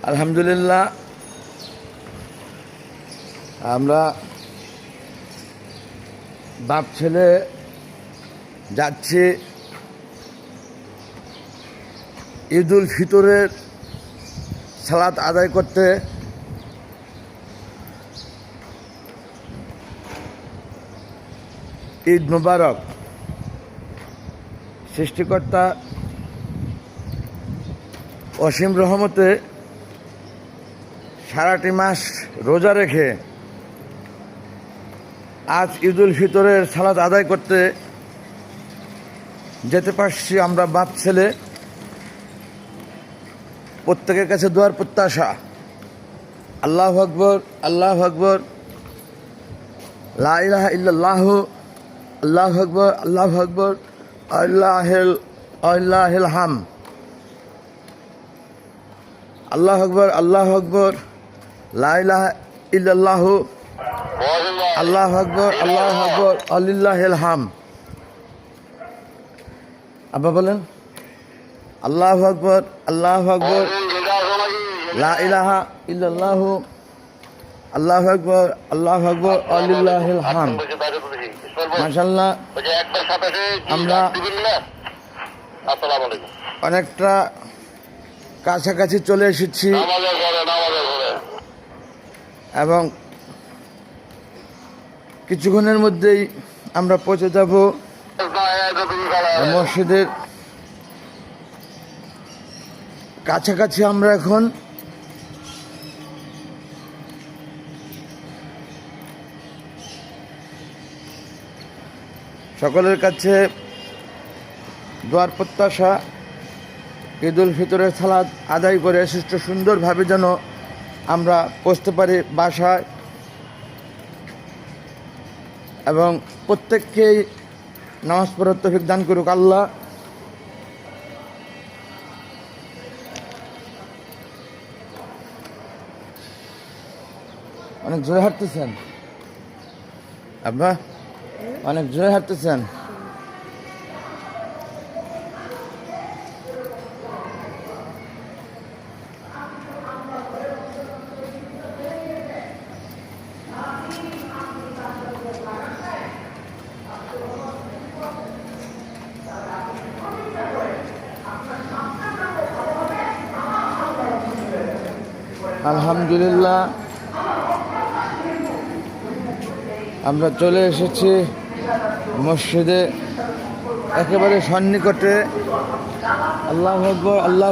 আলহামদুলিল্লাহ, আমরা বাপ ছেলে যাচ্ছি ঈদ উল ফিতরের সালাত আদায় করতে। ঈদ মুবারক। সৃষ্টিকর্তা অসীম রহমতে সারাটি মাস রোজা রেখে আজ ঈদ উল ফিতরের সালাত আদায় করতে যেতে পারছি। আমরা বাপ ছেলে প্রত্যেকের কাছে দোয়ার প্রত্যাশা। আল্লাহু আকবার, আল্লাহু আকবার, লা ইলাহা ইল্লাল্লাহু, আল্লাহু আকবার, আল্লাহু আকবার, আল্লাহিল হাম। আল্লাহু আকবার, আল্লাহু আকবার, লা ইলাহা ইল্লাল্লাহু, আল্লাহু আকবার, আল্লাহু আকবার, আলিল্লাহিল হাম। আব্বা বলেন, আল্লাহু আকবার, আল্লাহু আকবার, লা ইলাহা ইল্লাল্লাহু, আল্লাহু আকবার, আল্লাহু আকবার, আলিল্লাহিল হাম। মাশাআল্লাহ, আমরা অনেকটা কাছাকাছি চলে এসেছি এবং কিছুক্ষণের মধ্যেই আমরা পৌঁছে যাব মসজিদের কাছাকাছি। আমরা এখন সকলের কাছে দোয়ার প্রত্যাশা, ঈদ উল ফিতরের সালাত আদায় করে সুন্দরভাবে যেন আমরা পৌঁছতে পারি বাসায়, এবং প্রত্যেককেই নামাজ পড়ার তৌফিক দান করুক আল্লাহ। অনেক জোরে হাঁটতেছেন আব্বা, অনেক জোরে হাঁটতেছেন। আলহামদুলিল্লাহ, আমরা চলে এসেছি মসজিদে একেবারে সন্নিকটে। আল্লাহু আকবার, আল্লাহু